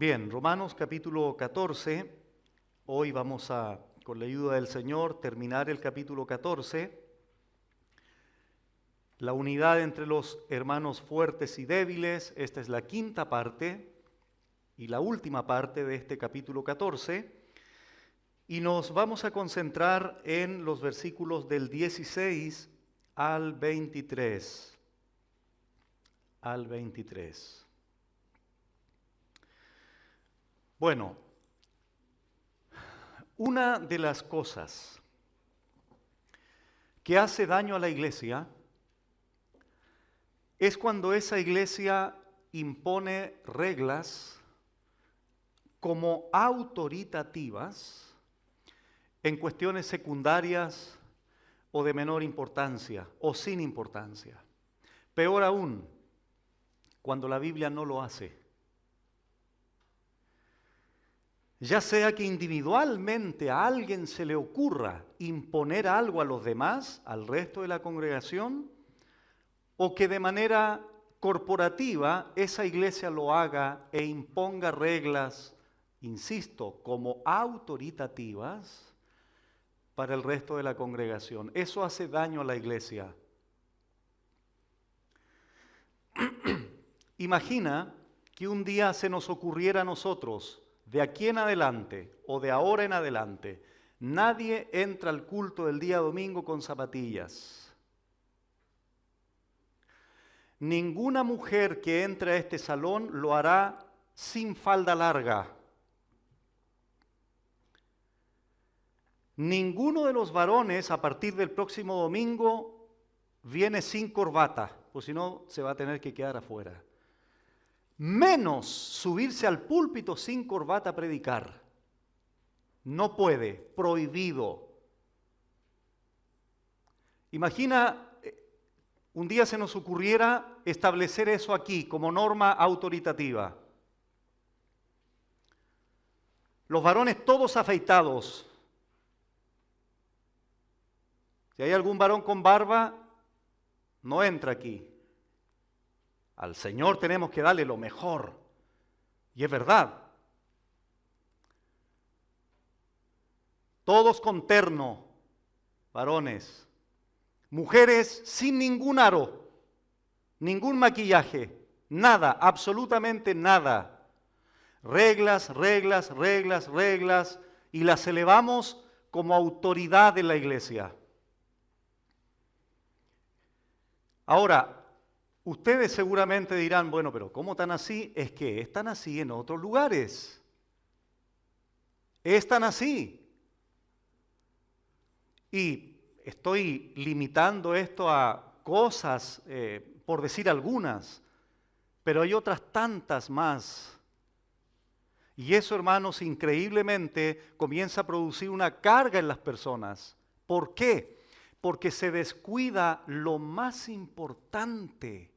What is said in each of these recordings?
Bien, Romanos capítulo 14, hoy vamos a, con la ayuda del Señor, terminar el capítulo 14, la unidad entre los hermanos fuertes y débiles. Esta es la quinta parte y la última parte de este capítulo 14, y nos vamos a concentrar en los versículos del 16 al 23. Bueno, una de las cosas que hace daño a la iglesia es cuando esa iglesia impone reglas como autoritativas en cuestiones secundarias o de menor importancia o sin importancia. Peor aún, cuando la Biblia no lo hace. Ya sea que individualmente a alguien se le ocurra imponer algo a los demás, al resto de la congregación, o que de manera corporativa esa iglesia lo haga e imponga reglas, insisto, como autoritativas para el resto de la congregación. Eso hace daño a la iglesia. Imagina que un día se nos ocurriera a nosotros, de aquí en adelante o de ahora en adelante, nadie entra al culto del día domingo con zapatillas. Ninguna mujer que entre a este salón lo hará sin falda larga. Ninguno de los varones a partir del próximo domingo viene sin corbata, pues si no se va a tener que quedar afuera. Menos subirse al púlpito sin corbata a predicar. No puede, prohibido. Imagina, un día se nos ocurriera establecer eso aquí como norma autoritativa. Los varones todos afeitados. Si hay algún varón con barba, no entra aquí. Al Señor tenemos que darle lo mejor. Y es verdad. Todos con terno, varones. Mujeres sin ningún aro, ningún maquillaje, nada, absolutamente nada. Reglas, reglas, reglas, reglas, y las elevamos como autoridad de la iglesia. Ahora, ustedes seguramente dirán, bueno, pero ¿cómo tan así? Es que están así en otros lugares. Están así. Y estoy limitando esto a cosas, por decir algunas, pero hay otras tantas más. Y eso, hermanos, increíblemente comienza a producir una carga en las personas. ¿Por qué? Porque se descuida lo más importante.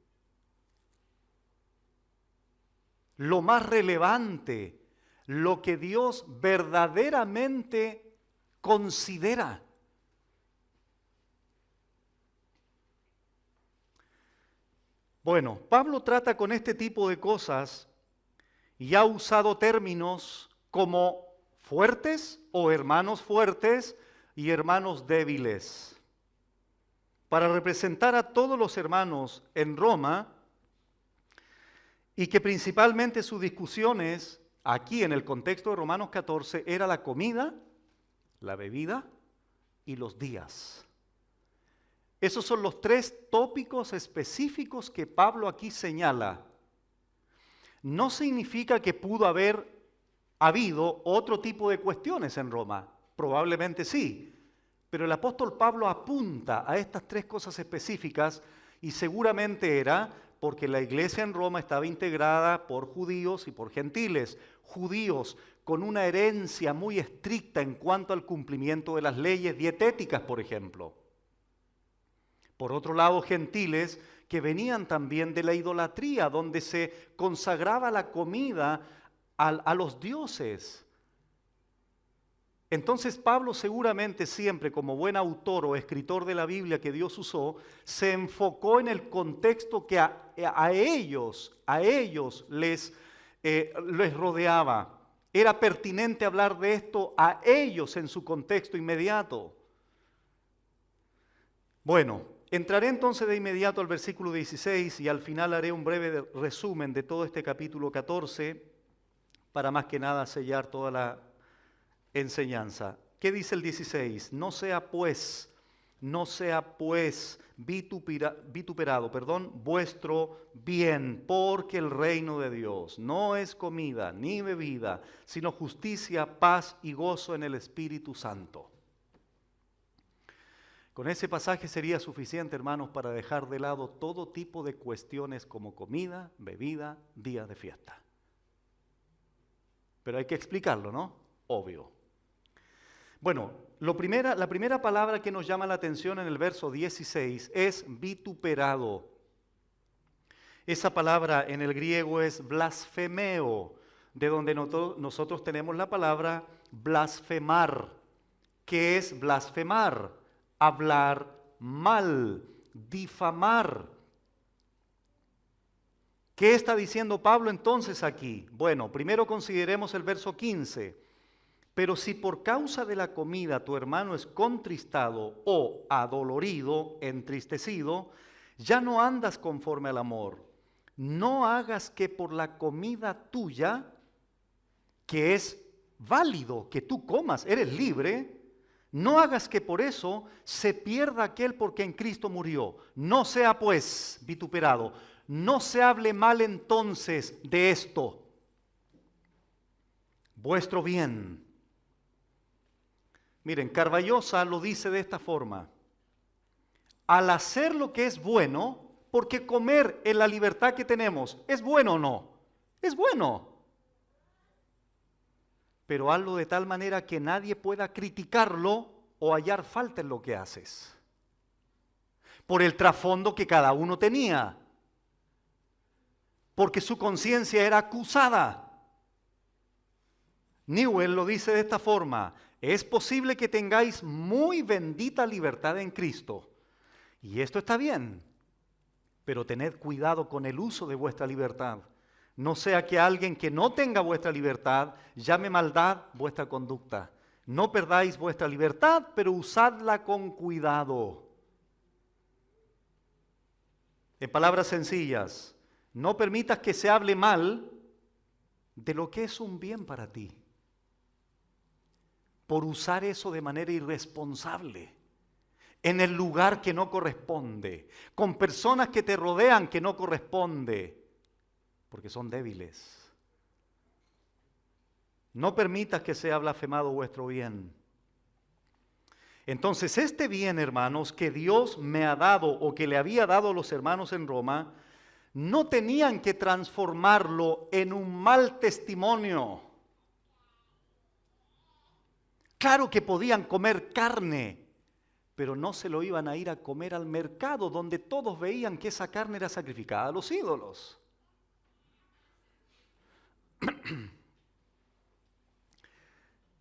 Lo más relevante, lo que Dios verdaderamente considera. Bueno, Pablo trata con este tipo de cosas y ha usado términos como fuertes o hermanos fuertes y hermanos débiles para representar a todos los hermanos en Roma, y que principalmente sus discusiones, aquí en el contexto de Romanos 14, era la comida, la bebida y los días. Esos son los tres tópicos específicos que Pablo aquí señala. No significa que pudo haber habido otro tipo de cuestiones en Roma, probablemente sí, pero el apóstol Pablo apunta a estas tres cosas específicas y seguramente era porque la iglesia en Roma estaba integrada por judíos y por gentiles. Judíos con una herencia muy estricta en cuanto al cumplimiento de las leyes dietéticas, por ejemplo. Por otro lado, gentiles que venían también de la idolatría, donde se consagraba la comida a los dioses. Entonces Pablo seguramente siempre, como buen autor o escritor de la Biblia que Dios usó, se enfocó en el contexto que a ellos les les rodeaba. Era pertinente hablar de esto a ellos en su contexto inmediato. Bueno, entraré entonces de inmediato al versículo 16 y al final haré un breve resumen de todo este capítulo 14 para más que nada sellar toda la enseñanza. ¿Qué dice el 16? No sea pues vituperado, vuestro bien, porque el reino de Dios no es comida ni bebida, sino justicia, paz y gozo en el Espíritu Santo. Con ese pasaje sería suficiente, hermanos, para dejar de lado todo tipo de cuestiones como comida, bebida, días de fiesta. Pero hay que explicarlo, ¿no? Obvio. Bueno, la primera palabra que nos llama la atención en el verso 16 es vituperado. Esa palabra en el griego es blasfemeo, de donde nosotros tenemos la palabra blasfemar. ¿Qué es blasfemar? Hablar mal, difamar. ¿Qué está diciendo Pablo entonces aquí? Bueno, primero consideremos el verso 15. Pero si por causa de la comida tu hermano es contristado o adolorido, entristecido, ya no andas conforme al amor. No hagas que por la comida tuya, que es válido que tú comas, eres libre, no hagas que por eso se pierda aquel por quien Cristo murió. No sea pues vituperado, no se hable mal entonces de esto. Vuestro bien. Miren, Carballosa lo dice de esta forma: al hacer lo que es bueno, porque comer en la libertad que tenemos, ¿es bueno o no? Es bueno. Pero hazlo de tal manera que nadie pueda criticarlo o hallar falta en lo que haces. Por el trasfondo que cada uno tenía. Porque su conciencia era acusada. Newell lo dice de esta forma: es posible que tengáis muy bendita libertad en Cristo. Y esto está bien, pero tened cuidado con el uso de vuestra libertad. No sea que alguien que no tenga vuestra libertad llame maldad vuestra conducta. No perdáis vuestra libertad, pero usadla con cuidado. En palabras sencillas, no permitas que se hable mal de lo que es un bien para ti, por usar eso de manera irresponsable, en el lugar que no corresponde, con personas que te rodean que no corresponde, porque son débiles. No permitas que sea blasfemado vuestro bien. Entonces, este bien, hermanos, que Dios me ha dado o que le había dado a los hermanos en Roma, no tenían que transformarlo en un mal testimonio. Claro que podían comer carne, pero no se lo iban a ir a comer al mercado donde todos veían que esa carne era sacrificada a los ídolos.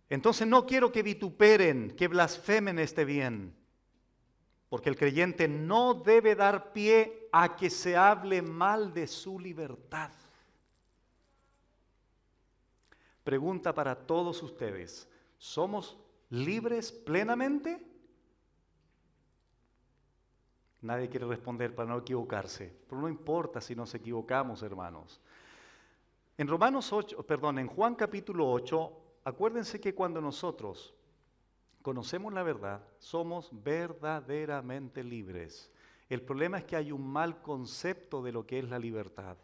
Entonces no quiero que vituperen, que blasfemen este bien, porque el creyente no debe dar pie a que se hable mal de su libertad. Pregunta para todos ustedes: ¿somos libres plenamente? Nadie quiere responder para no equivocarse, pero no importa si nos equivocamos, hermanos. En Juan capítulo 8, acuérdense que cuando nosotros conocemos la verdad, somos verdaderamente libres. El problema es que hay un mal concepto de lo que es la libertad.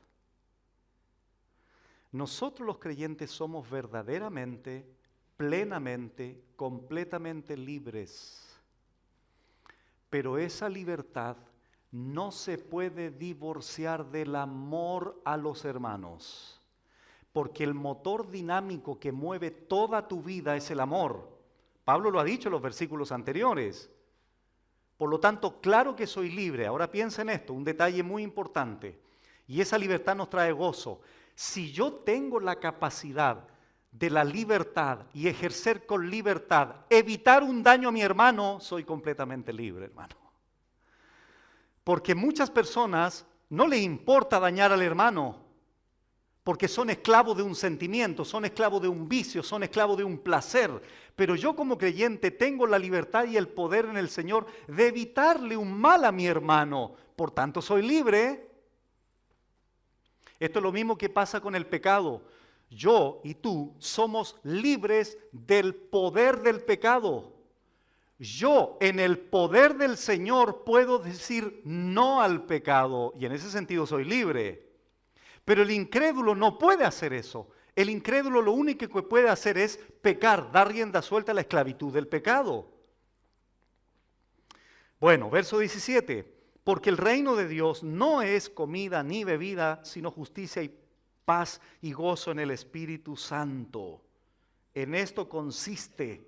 Nosotros los creyentes somos verdaderamente, plenamente, completamente libres. Pero esa libertad no se puede divorciar del amor a los hermanos. Porque el motor dinámico que mueve toda tu vida es el amor. Pablo lo ha dicho en los versículos anteriores. Por lo tanto, claro que soy libre. Ahora piensa en esto, un detalle muy importante. Y esa libertad nos trae gozo. Si yo tengo la capacidad de la libertad y ejercer con libertad, evitar un daño a mi hermano, soy completamente libre, hermano. Porque muchas personas no les importa dañar al hermano, porque son esclavos de un sentimiento, son esclavos de un vicio, son esclavos de un placer. Pero yo como creyente tengo la libertad y el poder en el Señor de evitarle un mal a mi hermano. Por tanto, soy libre. Esto es lo mismo que pasa con el pecado. Yo y tú somos libres del poder del pecado. Yo en el poder del Señor puedo decir no al pecado y en ese sentido soy libre. Pero el incrédulo no puede hacer eso. El incrédulo lo único que puede hacer es pecar, dar rienda suelta a la esclavitud del pecado. Bueno, verso 17. Porque el reino de Dios no es comida ni bebida, sino justicia y paz y gozo en el Espíritu Santo. En esto consiste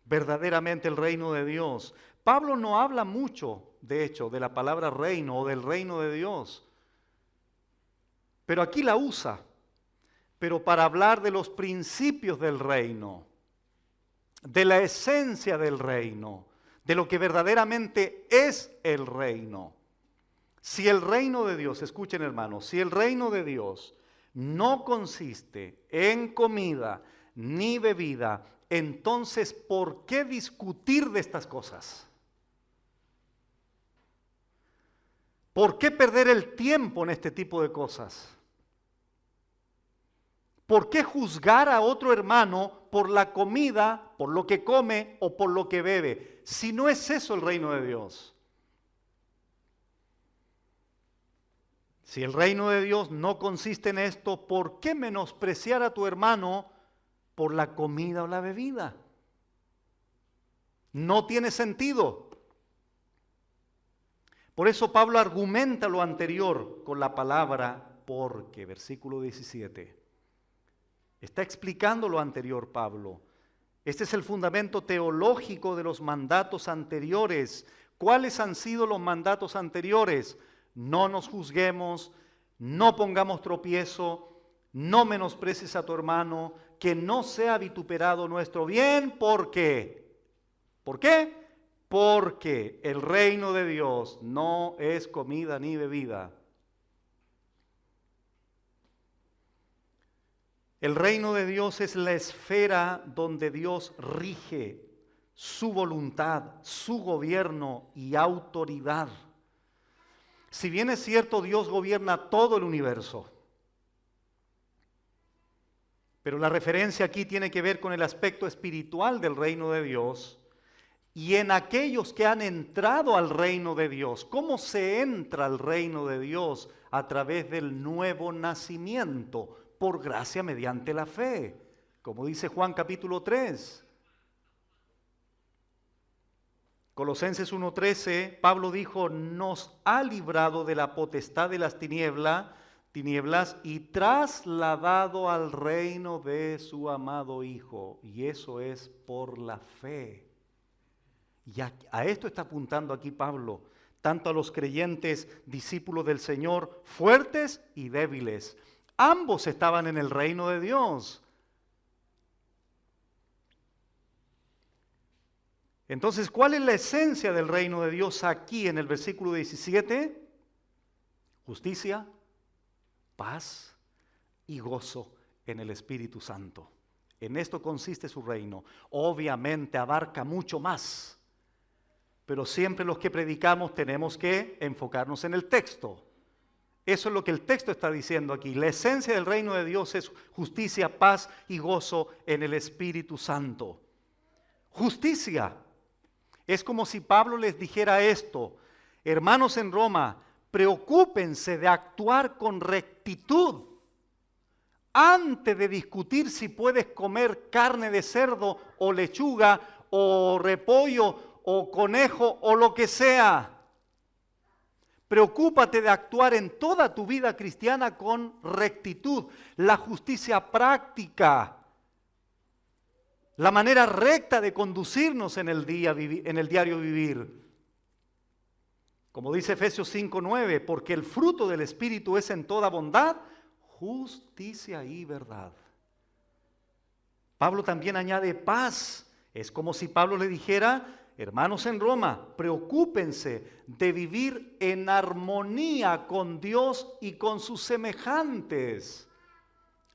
verdaderamente el reino de Dios. Pablo no habla mucho, de hecho, de la palabra reino o del reino de Dios. Pero aquí la usa, pero para hablar de los principios del reino, de la esencia del reino, de lo que verdaderamente es el reino. Si el reino de Dios, escuchen hermanos, si el reino de Dios no consiste en comida ni bebida, entonces ¿por qué discutir de estas cosas? ¿Por qué perder el tiempo en este tipo de cosas? ¿Por qué juzgar a otro hermano por la comida, por lo que come o por lo que bebe? Si no es eso el reino de Dios. Si el reino de Dios no consiste en esto, ¿por qué menospreciar a tu hermano por la comida o la bebida? No tiene sentido. Por eso Pablo argumenta lo anterior con la palabra porque, versículo 17. Está explicando lo anterior Pablo. Este es el fundamento teológico de los mandatos anteriores. ¿Cuáles han sido los mandatos anteriores? No nos juzguemos, no pongamos tropiezo, no menosprecies a tu hermano, que no sea vituperado nuestro bien, ¿por qué? ¿Por qué? Porque el reino de Dios no es comida ni bebida. El reino de Dios es la esfera donde Dios rige su voluntad, su gobierno y autoridad. Si bien es cierto, Dios gobierna todo el universo, pero la referencia aquí tiene que ver con el aspecto espiritual del reino de Dios y en aquellos que han entrado al reino de Dios. ¿Cómo se entra al reino de Dios? A través del nuevo nacimiento, por gracia mediante la fe, como dice Juan capítulo 3. Colosenses 1:13, Pablo dijo, nos ha librado de la potestad de las tinieblas y trasladado al reino de su amado Hijo. Y eso es por la fe. Y a esto está apuntando aquí Pablo, tanto a los creyentes discípulos del Señor, fuertes y débiles. Ambos estaban en el reino de Dios. Entonces, ¿cuál es la esencia del reino de Dios aquí en el versículo 17? Justicia, paz y gozo en el Espíritu Santo. En esto consiste su reino. Obviamente abarca mucho más, pero siempre los que predicamos tenemos que enfocarnos en el texto. Eso es lo que el texto está diciendo aquí. La esencia del reino de Dios es justicia, paz y gozo en el Espíritu Santo. Justicia. Es como si Pablo les dijera esto: hermanos en Roma, preocúpense de actuar con rectitud antes de discutir si puedes comer carne de cerdo o lechuga o repollo o conejo o lo que sea. Preocúpate de actuar en toda tu vida cristiana con rectitud, la justicia práctica, la manera recta de conducirnos en el diario vivir. Como dice Efesios 5:9, porque el fruto del Espíritu es en toda bondad, justicia y verdad. Pablo también añade paz. Es como si Pablo le dijera, hermanos en Roma, preocúpense de vivir en armonía con Dios y con sus semejantes,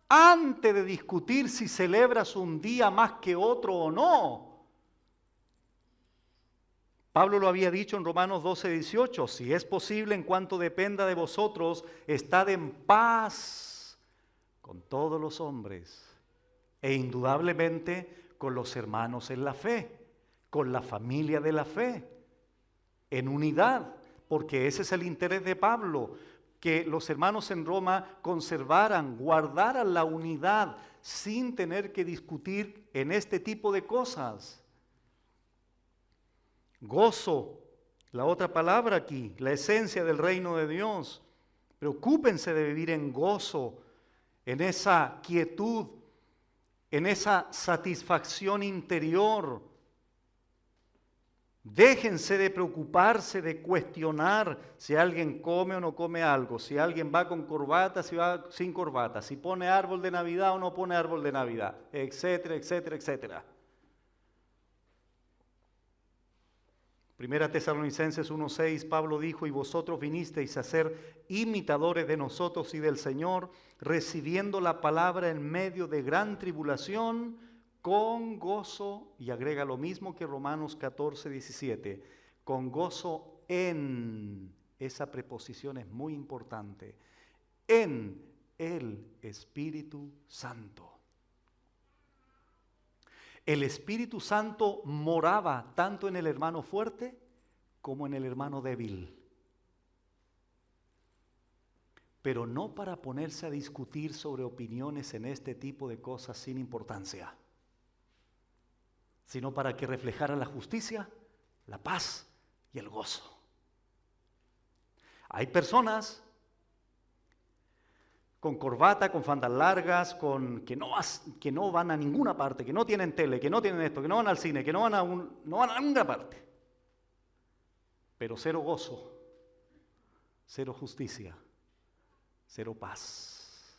antes de discutir si celebras un día más que otro o no. Pablo lo había dicho en Romanos 12:18, si es posible en cuanto dependa de vosotros, estad en paz con todos los hombres e indudablemente con los hermanos en la fe, con la familia de la fe, en unidad, porque ese es el interés de Pablo, que los hermanos en Roma conservaran, guardaran la unidad sin tener que discutir en este tipo de cosas. Gozo, la otra palabra aquí, la esencia del reino de Dios. Preocúpense de vivir en gozo, en esa quietud, en esa satisfacción interior. Déjense de preocuparse, de cuestionar si alguien come o no come algo, si alguien va con corbata, si va sin corbata, si pone árbol de Navidad o no pone árbol de Navidad, etcétera, etcétera, etcétera. Primera Tesalonicenses 1:6, Pablo dijo, y vosotros vinisteis a ser imitadores de nosotros y del Señor, recibiendo la palabra en medio de gran tribulación, con gozo, y agrega lo mismo que Romanos 14:17, con gozo en, esa preposición es muy importante, en el Espíritu Santo. El Espíritu Santo moraba tanto en el hermano fuerte como en el hermano débil. Pero no para ponerse a discutir sobre opiniones en este tipo de cosas sin importancia, sino para que reflejara la justicia, la paz y el gozo. Hay personas con corbata, con faldas largas, que no van a ninguna parte, que no tienen tele, que no tienen esto, que no van al cine, que no van a ninguna parte. Pero cero gozo, cero justicia, cero paz.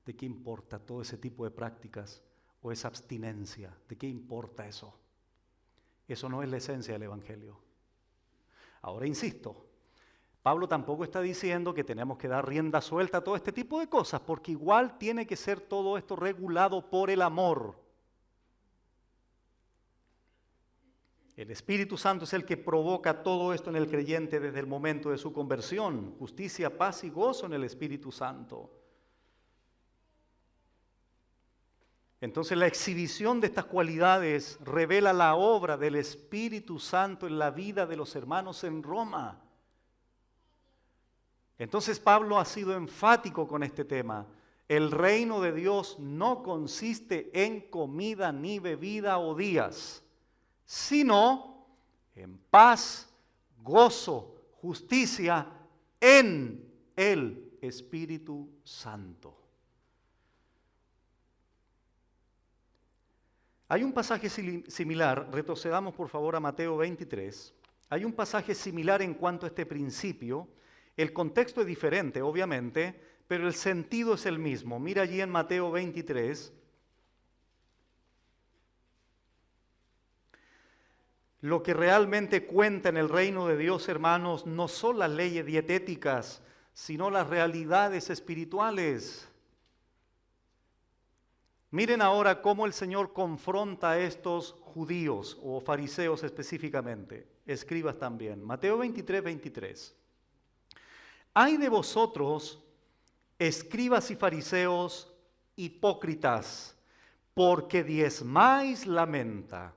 ¿De qué importa todo ese tipo de prácticas o esa abstinencia? ¿De qué importa eso? Eso no es la esencia del Evangelio. Ahora insisto, Pablo tampoco está diciendo que tenemos que dar rienda suelta a todo este tipo de cosas, porque igual tiene que ser todo esto regulado por el amor. El Espíritu Santo es el que provoca todo esto en el creyente desde el momento de su conversión. Justicia, paz y gozo en el Espíritu Santo. Entonces la exhibición de estas cualidades revela la obra del Espíritu Santo en la vida de los hermanos en Roma. Entonces Pablo ha sido enfático con este tema. El reino de Dios no consiste en comida ni bebida o días, sino en paz, gozo, justicia en el Espíritu Santo. Hay un pasaje similar, retrocedamos por favor a Mateo 23. Hay un pasaje similar en cuanto a este principio. El contexto es diferente, obviamente, pero el sentido es el mismo. Mira allí en Mateo 23. Lo que realmente cuenta en el reino de Dios, hermanos, no son las leyes dietéticas, sino las realidades espirituales. Miren ahora cómo el Señor confronta a estos judíos o fariseos específicamente. Escribas también. Mateo 23:23. Ay de vosotros, escribas y fariseos, hipócritas, porque diezmáis la menta,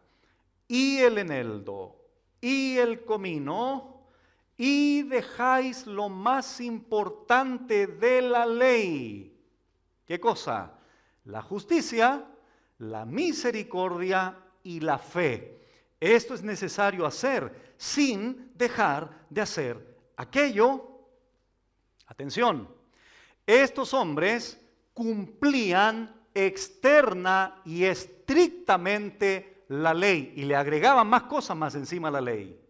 y el eneldo, y el comino, y dejáis lo más importante de la ley. ¿Qué cosa? La justicia, la misericordia y la fe. Esto es necesario hacer sin dejar de hacer aquello. Atención, estos hombres cumplían externa y estrictamente la ley y le agregaban más cosas más encima a la ley,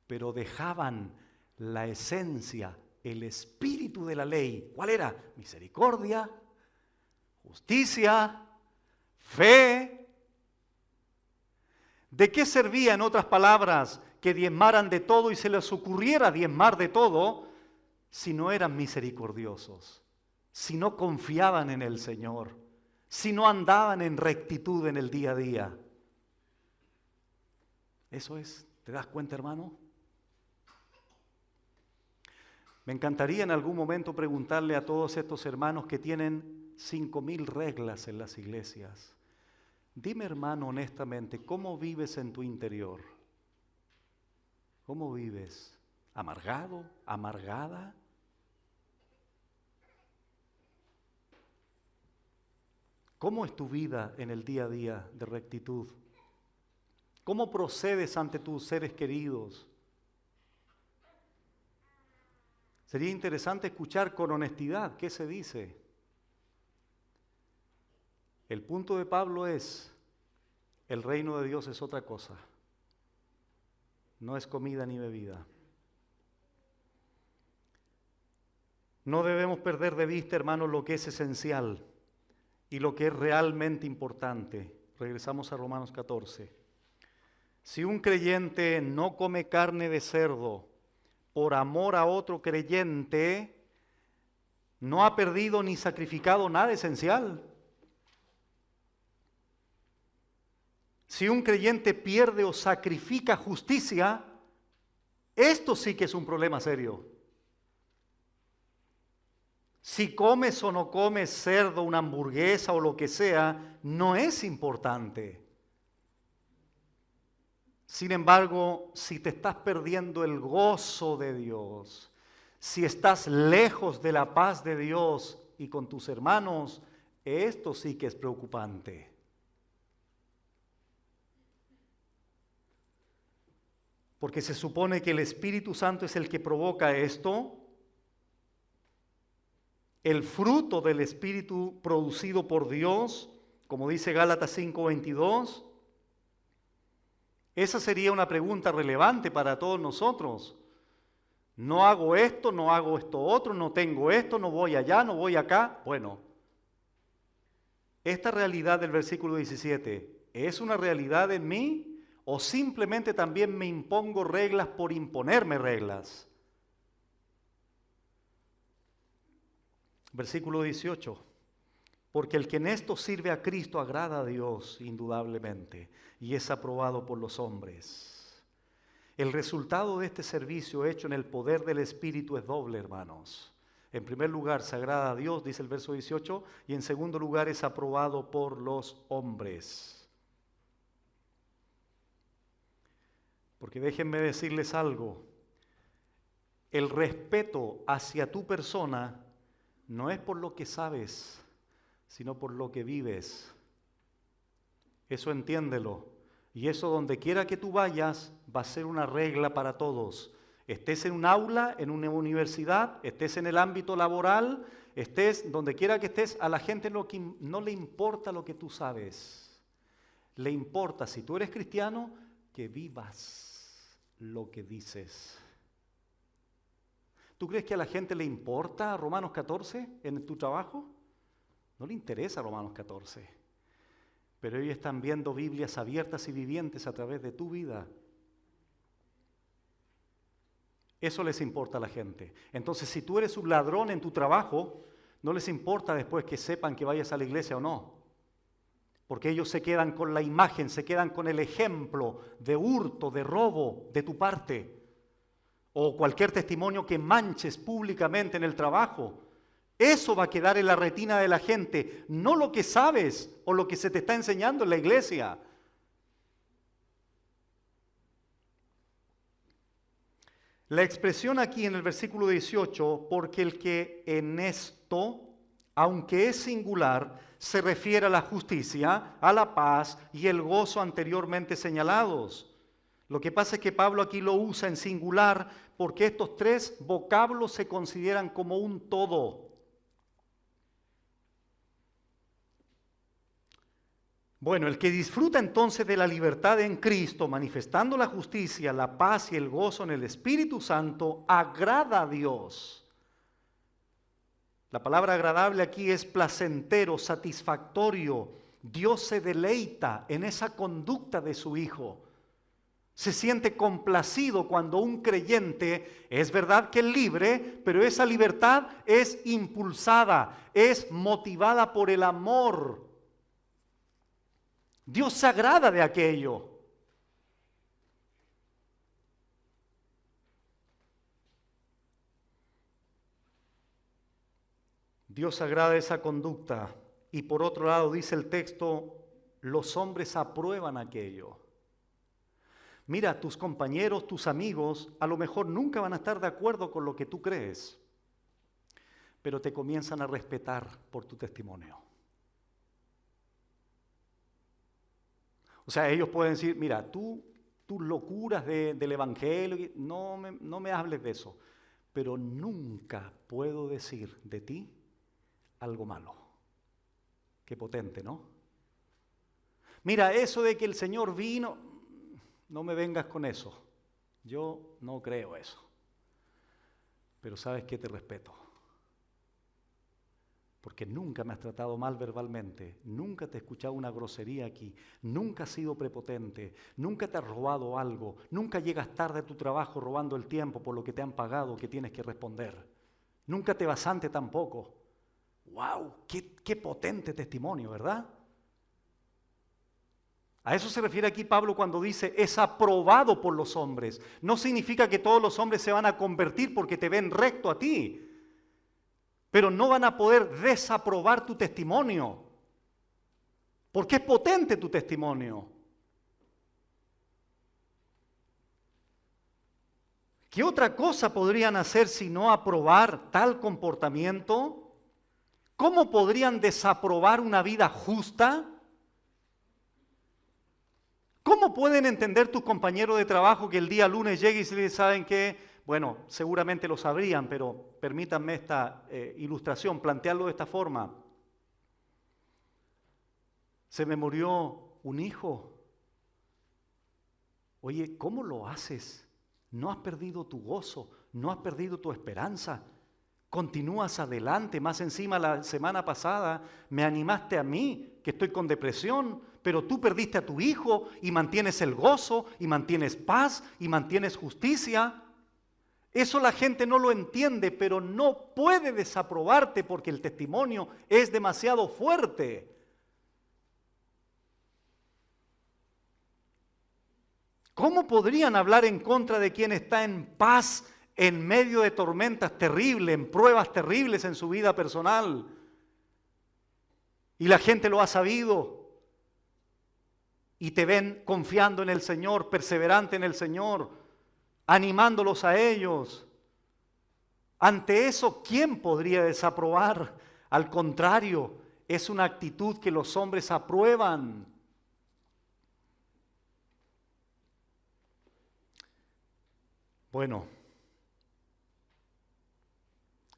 pero dejaban la esencia, el espíritu de la ley. ¿Cuál era? Misericordia, justicia, fe. ¿De qué servía, en otras palabras, que diezmaran de todo y se les ocurriera diezmar de todo si no eran misericordiosos, si no confiaban en el Señor, si no andaban en rectitud en el día a día? Eso es, ¿te das cuenta, hermano? Me encantaría en algún momento preguntarle a todos estos hermanos que tienen 5.000 reglas en las iglesias. Dime, hermano, honestamente, ¿cómo vives en tu interior? ¿Cómo vives? ¿Amargado? ¿Amargada? ¿Cómo es tu vida en el día a día de rectitud? ¿Cómo procedes ante tus seres queridos? Sería interesante escuchar con honestidad qué se dice. El punto de Pablo es, el reino de Dios es otra cosa. No es comida ni bebida. No debemos perder de vista, hermanos, lo que es esencial y lo que es realmente importante. Regresamos a Romanos 14. Si un creyente no come carne de cerdo por amor a otro creyente, no ha perdido ni sacrificado nada esencial. Si un creyente pierde o sacrifica justicia, esto sí que es un problema serio. Si comes o no comes cerdo, una hamburguesa o lo que sea, no es importante. Sin embargo, si te estás perdiendo el gozo de Dios, si estás lejos de la paz de Dios y con tus hermanos, esto sí que es preocupante. Porque se supone que el Espíritu Santo es el que provoca esto. El fruto del Espíritu producido por Dios, como dice Gálatas 5:22, esa sería una pregunta relevante para todos nosotros. No hago esto, no hago esto otro, no tengo esto, no voy allá, no voy acá. Bueno, esta realidad del versículo 17, ¿es una realidad en mí? ¿O simplemente también me impongo reglas por imponerme reglas? Versículo 18. Porque el que en esto sirve a Cristo agrada a Dios indudablemente y es aprobado por los hombres. El resultado de este servicio hecho en el poder del Espíritu es doble, hermanos. En primer lugar, se agrada a Dios, dice el verso 18, y en segundo lugar es aprobado por los hombres. Porque déjenme decirles algo, el respeto hacia tu persona no es por lo que sabes, sino por lo que vives. Eso entiéndelo. Y eso donde quiera que tú vayas va a ser una regla para todos. Estés en un aula, en una universidad, estés en el ámbito laboral, estés donde quiera que estés, a la gente no le importa lo que tú sabes. Le importa, si tú eres cristiano, que vivas lo que dices. ¿Tú crees que a la gente le importa Romanos 14 en tu trabajo? No le interesa Romanos 14. Pero ellos están viendo Biblias abiertas y vivientes a través de tu vida. Eso les importa a la gente. Entonces, si tú eres un ladrón en tu trabajo, no les importa después que sepan que vayas a la iglesia o no. Porque ellos se quedan con la imagen, se quedan con el ejemplo de hurto, de robo de tu parte. O cualquier testimonio que manches públicamente en el trabajo. Eso va a quedar en la retina de la gente, no lo que sabes o lo que se te está enseñando en la iglesia. La expresión aquí en el versículo 18, porque el que en esto, aunque es singular, se refiere a la justicia, a la paz y el gozo anteriormente señalados. Lo que pasa es que Pablo aquí lo usa en singular porque estos tres vocablos se consideran como un todo. Bueno, el que disfruta entonces de la libertad en Cristo, manifestando la justicia, la paz y el gozo en el Espíritu Santo, agrada a Dios. La palabra agradable aquí es placentero, satisfactorio, Dios se deleita en esa conducta de su Hijo. Se siente complacido cuando un creyente, es verdad que es libre, pero esa libertad es impulsada, es motivada por el amor. Dios se agrada de aquello. Dios se agrada de esa conducta. Y por otro lado, dice el texto, los hombres aprueban aquello. Mira, tus compañeros, tus amigos, a lo mejor nunca van a estar de acuerdo con lo que tú crees, pero te comienzan a respetar por tu testimonio. O sea, ellos pueden decir, mira, tus locuras del Evangelio, no me hables de eso, pero nunca puedo decir de ti algo malo. Qué potente, ¿no? Mira, eso de que el Señor vino, no me vengas con eso. Yo no creo eso. Pero ¿sabes qué? Te respeto. Porque nunca me has tratado mal verbalmente, nunca te he escuchado una grosería aquí, nunca has sido prepotente, nunca te has robado algo, nunca llegas tarde a tu trabajo robando el tiempo por lo que te han pagado que tienes que responder. Nunca te vas antes tampoco. ¡Wow! ¡Qué potente testimonio!, ¿verdad? A eso se refiere aquí Pablo cuando dice es aprobado por los hombres. No significa que todos los hombres se van a convertir porque te ven recto a ti, pero no van a poder desaprobar tu testimonio, porque es potente tu testimonio. ¿Qué otra cosa podrían hacer si no aprobar tal comportamiento? ¿Cómo podrían desaprobar una vida justa? ¿Cómo pueden entender tus compañeros de trabajo que el día lunes llegue y se les saben que, bueno, seguramente lo sabrían, pero permítanme esta ilustración, plantearlo de esta forma. Se me murió un hijo. Oye, ¿cómo lo haces? No has perdido tu gozo, no has perdido tu esperanza. Continúas adelante, más encima la semana pasada me animaste a mí, que estoy con depresión, pero tú perdiste a tu hijo y mantienes el gozo, y mantienes paz, y mantienes justicia. Eso la gente no lo entiende, pero no puede desaprobarte porque el testimonio es demasiado fuerte. ¿Cómo podrían hablar en contra de quien está en paz en medio de tormentas terribles, en pruebas terribles en su vida personal? Y la gente lo ha sabido. Y te ven confiando en el Señor, perseverante en el Señor, animándolos a ellos. Ante eso, ¿quién podría desaprobar? Al contrario, es una actitud que los hombres aprueban. Bueno,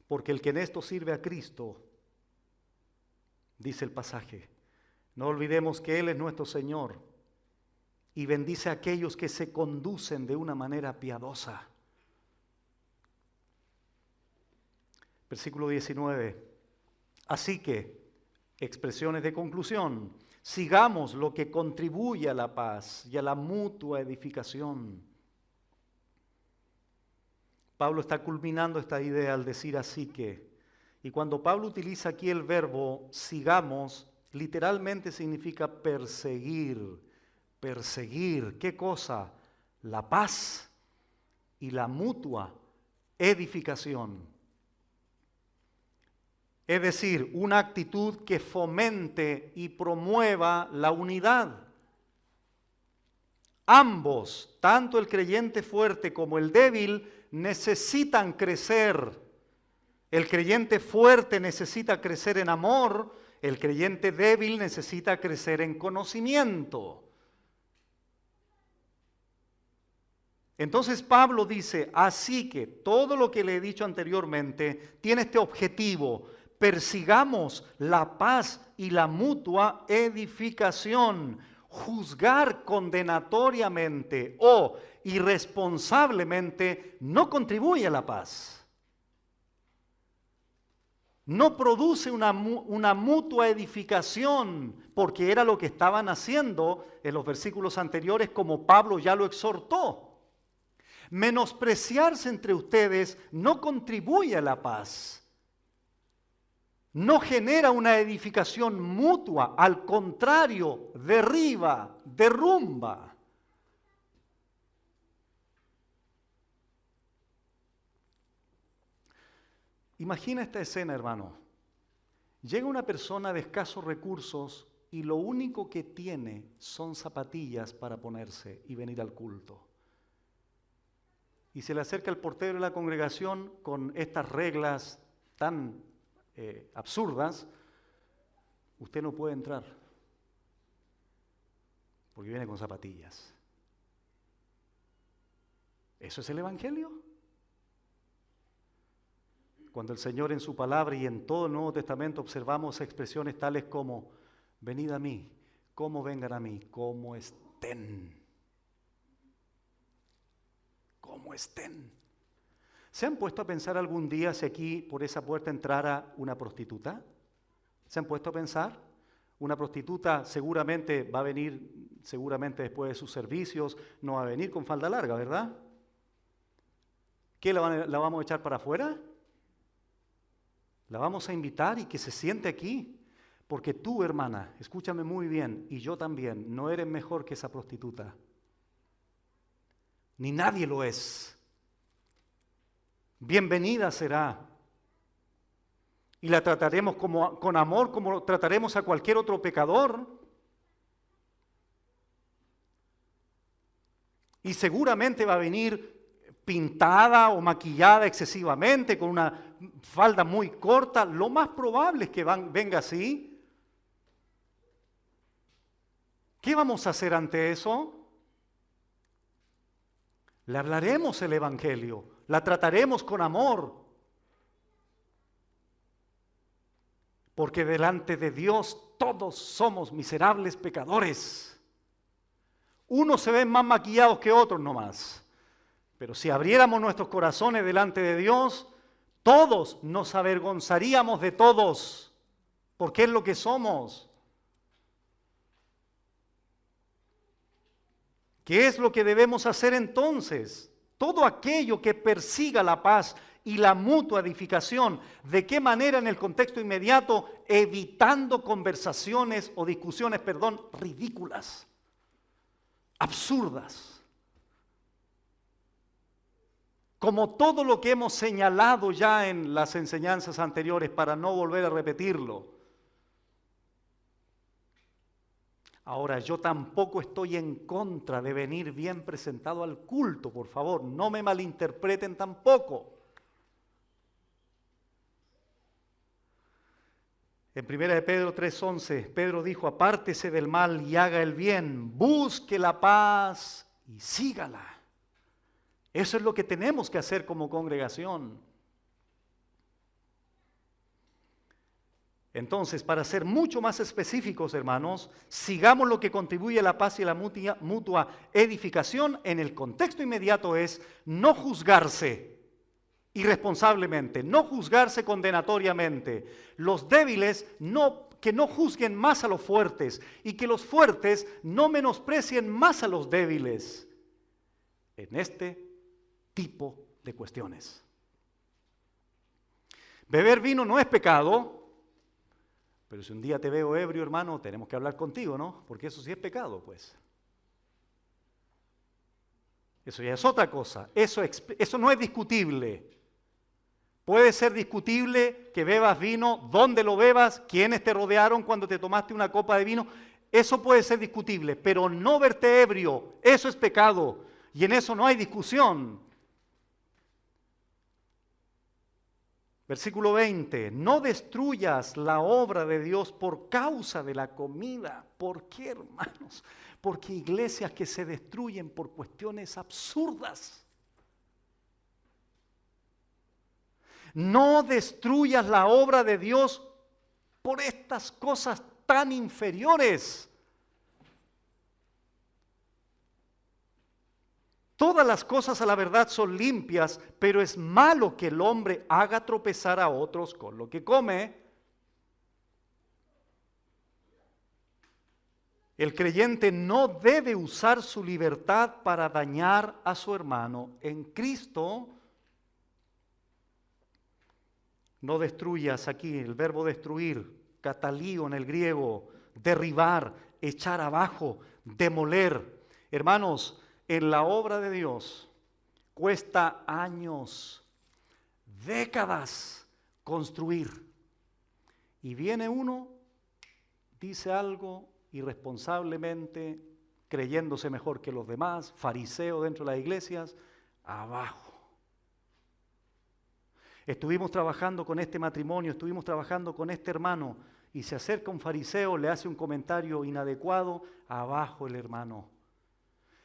porque el que en esto sirve a Cristo, dice el pasaje, no olvidemos que Él es nuestro Señor y bendice a aquellos que se conducen de una manera piadosa. Versículo 19. Así que, expresiones de conclusión, sigamos lo que contribuye a la paz y a la mutua edificación. Pablo está culminando esta idea al decir así que, y cuando Pablo utiliza aquí el verbo sigamos, literalmente significa perseguir. Perseguir, ¿qué cosa? La paz y la mutua edificación. Es decir, una actitud que fomente y promueva la unidad. Ambos, tanto el creyente fuerte como el débil, necesitan crecer. El creyente fuerte necesita crecer en amor, el creyente débil necesita crecer en conocimiento. Entonces Pablo dice, así que todo lo que le he dicho anteriormente tiene este objetivo: persigamos la paz y la mutua edificación. Juzgar condenatoriamente o irresponsablemente no contribuye a la paz. no produce una mutua edificación, porque era lo que estaban haciendo en los versículos anteriores, como Pablo ya lo exhortó. Menospreciarse entre ustedes no contribuye a la paz. No genera una edificación mutua, al contrario, derriba, derrumba. Imagina esta escena, hermano. Llega una persona de escasos recursos y lo único que tiene son zapatillas para ponerse y venir al culto. Y se le acerca el portero de la congregación con estas reglas tan absurdas. Usted no puede entrar porque viene con zapatillas. ¿Eso es el Evangelio? Cuando el Señor en su palabra y en todo el Nuevo Testamento observamos expresiones tales como: venid a mí, como vengan a mí, como estén. Como estén. ¿Se han puesto a pensar algún día si aquí por esa puerta entrara una prostituta? ¿Se han puesto a pensar? Una prostituta seguramente va a venir, seguramente después de sus servicios, no va a venir con falda larga, ¿verdad? ¿Qué, la vamos a echar para afuera? La vamos a invitar y que se siente aquí, porque tú, hermana, escúchame muy bien, y yo también, no eres mejor que esa prostituta. Ni nadie lo es. Bienvenida será. Y la trataremos con amor, como trataremos a cualquier otro pecador. Y seguramente va a venir pintada o maquillada excesivamente, con una falda muy corta. Lo más probable es que venga así. ¿Qué vamos a hacer ante eso? Le hablaremos el Evangelio, la trataremos con amor, porque delante de Dios todos somos miserables pecadores. Unos se ven más maquillados que otros nomás, pero si abriéramos nuestros corazones delante de Dios, todos nos avergonzaríamos de todos, porque es lo que somos. ¿Qué es lo que debemos hacer entonces? Todo aquello que persiga la paz y la mutua edificación. ¿De qué manera en el contexto inmediato? Evitando conversaciones o discusiones, ridículas, absurdas. Como todo lo que hemos señalado ya en las enseñanzas anteriores, para no volver a repetirlo. Ahora, yo tampoco estoy en contra de venir bien presentado al culto, por favor, no me malinterpreten tampoco. En 1 de Pedro 3:11, Pedro dijo: apártese del mal y haga el bien, busque la paz y sígala. Eso es lo que tenemos que hacer como congregación. Entonces, para ser mucho más específicos, hermanos, sigamos lo que contribuye a la paz y a la mutua edificación. En el contexto inmediato es no juzgarse irresponsablemente, no juzgarse condenatoriamente. Los débiles que no juzguen más a los fuertes, y que los fuertes no menosprecien más a los débiles en este tipo de cuestiones. Beber vino no es pecado. Pero si un día te veo ebrio, hermano, tenemos que hablar contigo, ¿no? Porque eso sí es pecado, pues. Eso ya es otra cosa. Eso no es discutible. Puede ser discutible que bebas vino, dónde lo bebas, quiénes te rodearon cuando te tomaste una copa de vino. Eso puede ser discutible, pero no verte ebrio, eso es pecado. Y en eso no hay discusión. Versículo 20, no destruyas la obra de Dios por causa de la comida. ¿Por qué, hermanos? Porque iglesias que se destruyen por cuestiones absurdas. No destruyas la obra de Dios por estas cosas tan inferiores. Todas las cosas a la verdad son limpias, pero es malo que el hombre haga tropezar a otros con lo que come. El creyente no debe usar su libertad para dañar a su hermano en Cristo. No destruyas aquí, el verbo destruir, catalío en el griego, derribar, echar abajo, demoler. Hermanos, en la obra de Dios cuesta años, décadas construir. Y viene uno, dice algo irresponsablemente, creyéndose mejor que los demás, fariseo dentro de las iglesias, abajo. Estuvimos trabajando con este matrimonio, estuvimos trabajando con este hermano, y se acerca un fariseo, le hace un comentario inadecuado, abajo el hermano.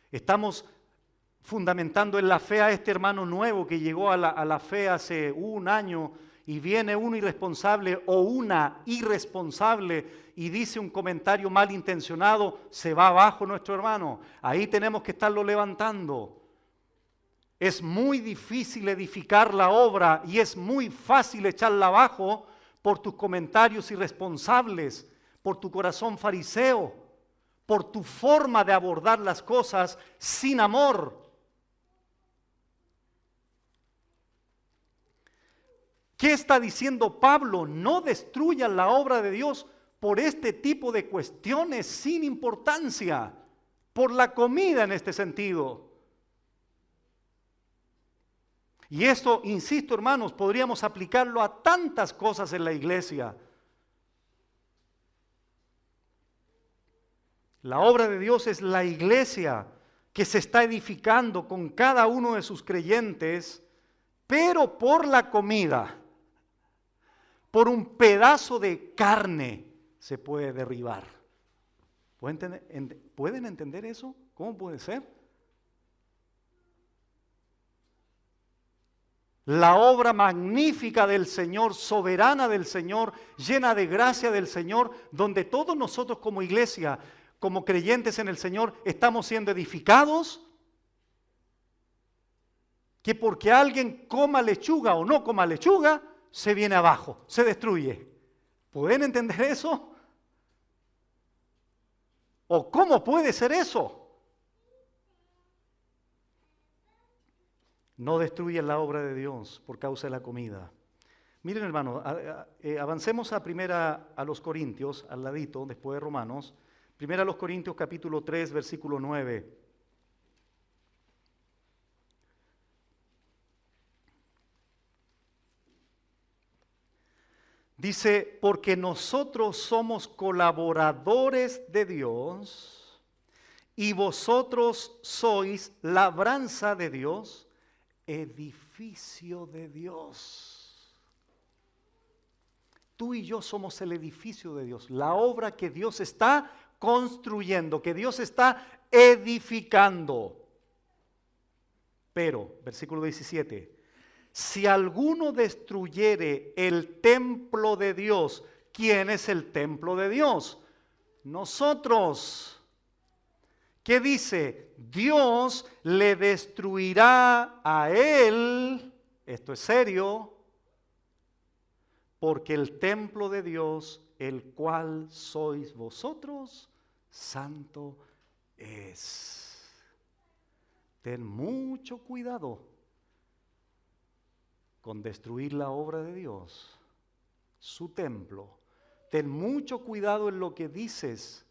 Estamos fundamentando en la fe a este hermano nuevo que llegó a la fe hace un año, y viene un irresponsable o una irresponsable y dice un comentario malintencionado, se va abajo nuestro hermano. Ahí tenemos que estarlo levantando. Es muy difícil edificar la obra y es muy fácil echarla abajo por tus comentarios irresponsables, por tu corazón fariseo, por tu forma de abordar las cosas sin amor. ¿Qué está diciendo Pablo? No destruyan la obra de Dios por este tipo de cuestiones sin importancia, por la comida en este sentido. Y esto, insisto hermanos, podríamos aplicarlo a tantas cosas en la iglesia. La obra de Dios es la iglesia que se está edificando con cada uno de sus creyentes, pero por la comida, por un pedazo de carne se puede derribar. ¿Pueden entender eso? ¿Cómo puede ser? La obra magnífica del Señor, soberana del Señor, llena de gracia del Señor, donde todos nosotros como iglesia, como creyentes en el Señor, estamos siendo edificados, que porque alguien coma lechuga o no coma lechuga, se viene abajo, se destruye. ¿Pueden entender eso? ¿O cómo puede ser eso? No destruyen la obra de Dios por causa de la comida. Miren hermano, avancemos a los Corintios, al ladito, después de Romanos. Primera a los Corintios capítulo 3, versículo 9. Dice, porque nosotros somos colaboradores de Dios y vosotros sois labranza de Dios, edificio de Dios. Tú y yo somos el edificio de Dios, la obra que Dios está construyendo, que Dios está edificando. Pero, versículo 17, si alguno destruyere el templo de Dios, ¿quién es el templo de Dios? Nosotros. ¿Qué dice? Dios le destruirá a él, esto es serio, porque el templo de Dios, el cual sois vosotros, santo es. Ten mucho cuidado con destruir la obra de Dios, su templo. Ten mucho cuidado en lo que dices,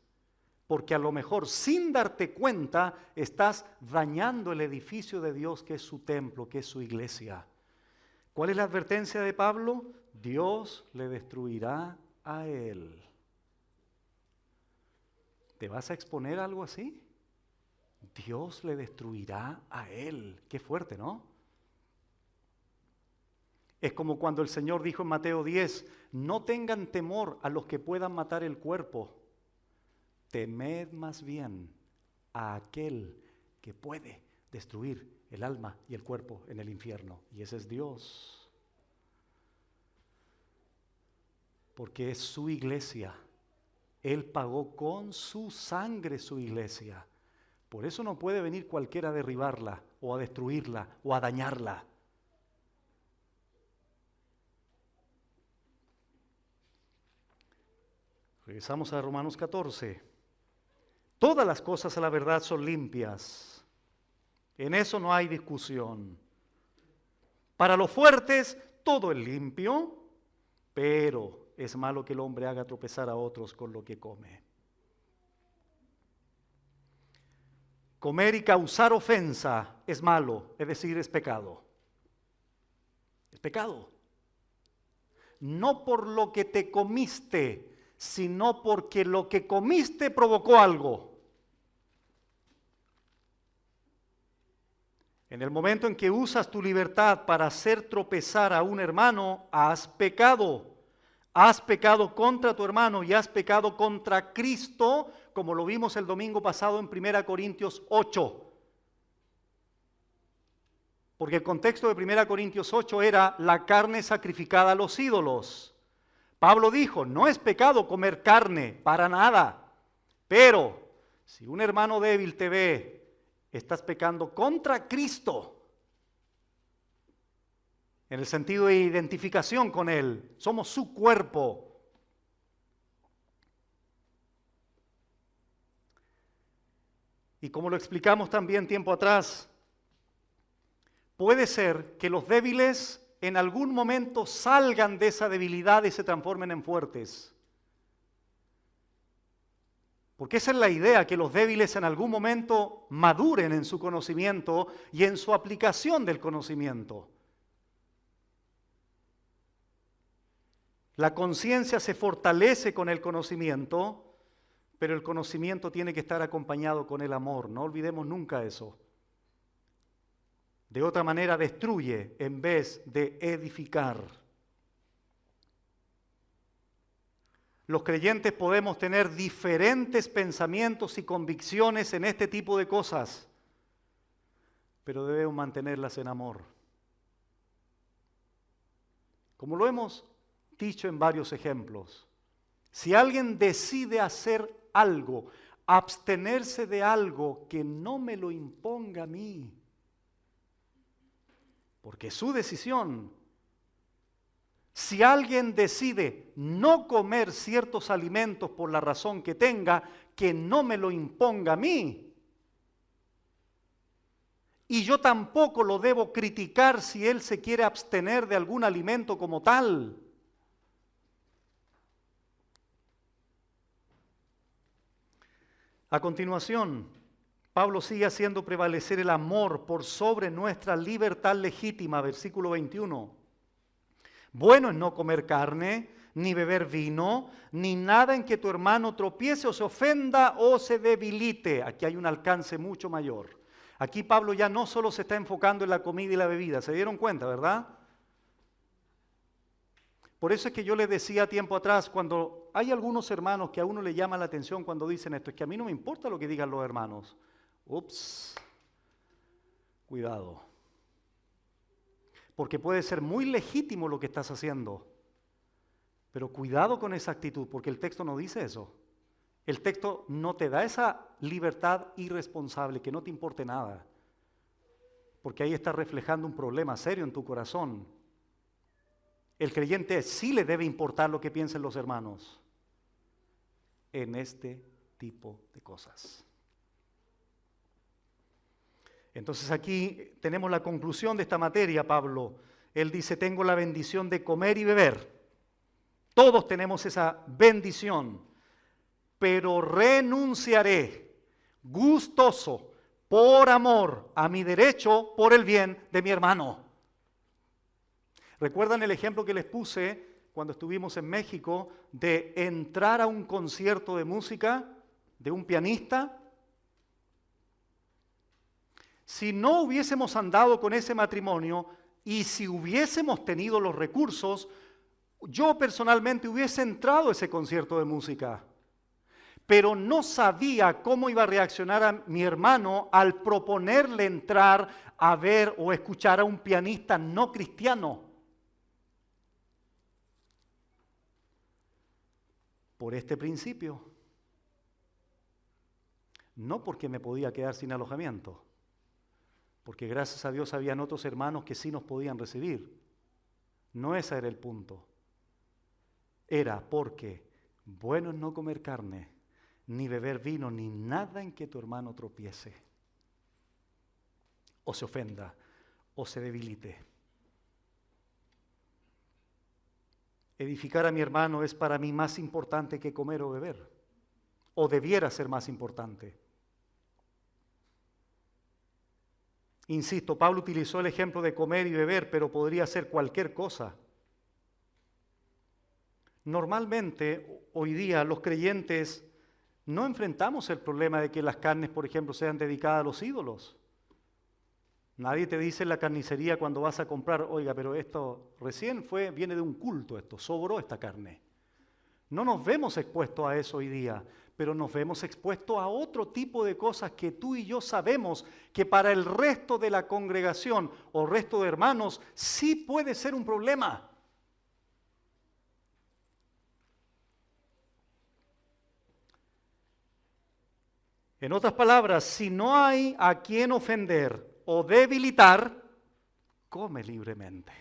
porque a lo mejor sin darte cuenta estás dañando el edificio de Dios que es su templo, que es su iglesia. ¿Cuál es la advertencia de Pablo? Dios le destruirá a él. ¿Te vas a exponer a algo así? Dios le destruirá a él. Qué fuerte, ¿no? Es como cuando el Señor dijo en Mateo 10, no tengan temor a los que puedan matar el cuerpo. Temed más bien a aquel que puede destruir el alma y el cuerpo en el infierno. Y ese es Dios. Porque es su iglesia. Él pagó con su sangre su iglesia. Por eso no puede venir cualquiera a derribarla, o a destruirla, o a dañarla. Regresamos a Romanos 14. Todas las cosas a la verdad son limpias. En eso no hay discusión. Para los fuertes todo es limpio, pero es malo que el hombre haga tropezar a otros con lo que come. Comer y causar ofensa es malo, es decir, es pecado. Es pecado. No por lo que te comiste, sino porque lo que comiste provocó algo. En el momento en que usas tu libertad para hacer tropezar a un hermano, has pecado. Has pecado contra tu hermano y has pecado contra Cristo, como lo vimos el domingo pasado en 1 Corintios 8. Porque el contexto de 1 Corintios 8 era la carne sacrificada a los ídolos. Pablo dijo, no es pecado comer carne, para nada. Pero si un hermano débil te ve, estás pecando contra Cristo. En el sentido de identificación con Él. Somos su cuerpo. Y como lo explicamos también tiempo atrás, puede ser que los débiles en algún momento salgan de esa debilidad y se transformen en fuertes. Porque esa es la idea, que los débiles en algún momento maduren en su conocimiento y en su aplicación del conocimiento. La conciencia se fortalece con el conocimiento, pero el conocimiento tiene que estar acompañado con el amor. No olvidemos nunca eso. De otra manera destruye en vez de edificar. Los creyentes podemos tener diferentes pensamientos y convicciones en este tipo de cosas, pero debemos mantenerlas en amor. Como lo hemos dicho en varios ejemplos, si alguien decide hacer algo, abstenerse de algo, que no me lo imponga a mí, porque es su decisión. Si alguien decide no comer ciertos alimentos por la razón que tenga, que no me lo imponga a mí. Y yo tampoco lo debo criticar si él se quiere abstener de algún alimento como tal. A continuación, Pablo sigue haciendo prevalecer el amor por sobre nuestra libertad legítima, versículo 21. Bueno es no comer carne, ni beber vino, ni nada en que tu hermano tropiece o se ofenda o se debilite. Aquí hay un alcance mucho mayor. Aquí Pablo ya no solo se está enfocando en la comida y la bebida, ¿se dieron cuenta, verdad? Por eso es que yo les decía tiempo atrás, cuando hay algunos hermanos que a uno le llama la atención cuando dicen esto, es que a mí no me importa lo que digan los hermanos. Ups, cuidado. Porque puede ser muy legítimo lo que estás haciendo, pero cuidado con esa actitud, porque el texto no dice eso. El texto no te da esa libertad irresponsable, que no te importe nada, porque ahí está reflejando un problema serio en tu corazón. El creyente sí le debe importar lo que piensen los hermanos en este tipo de cosas. Entonces aquí tenemos la conclusión de esta materia, Pablo. Él dice, tengo la bendición de comer y beber. Todos tenemos esa bendición, pero renunciaré gustoso por amor a mi derecho por el bien de mi hermano. ¿Recuerdan el ejemplo que les puse cuando estuvimos en México de entrar a un concierto de música de un pianista? Si no hubiésemos andado con ese matrimonio y si hubiésemos tenido los recursos, yo personalmente hubiese entrado a ese concierto de música. Pero no sabía cómo iba a reaccionar a mi hermano al proponerle entrar a ver o escuchar a un pianista no cristiano. Por este principio. No porque me podía quedar sin alojamiento, porque gracias a Dios habían otros hermanos que sí nos podían recibir. No ese era el punto. Era porque bueno es no comer carne, ni beber vino, ni nada en que tu hermano tropiece, o se ofenda, o se debilite. Edificar a mi hermano es para mí más importante que comer o beber, o debiera ser más importante. Insisto, Pablo utilizó el ejemplo de comer y beber, pero podría ser cualquier cosa. Normalmente, hoy día, los creyentes no enfrentamos el problema de que las carnes, por ejemplo, sean dedicadas a los ídolos. Nadie te dice en la carnicería cuando vas a comprar, oiga, pero esto recién viene de un culto, esto sobró esta carne. No nos vemos expuestos a eso hoy día, pero nos vemos expuestos a otro tipo de cosas que tú y yo sabemos que para el resto de la congregación o resto de hermanos sí puede ser un problema. En otras palabras, si no hay a quien ofender o debilitar, come libremente.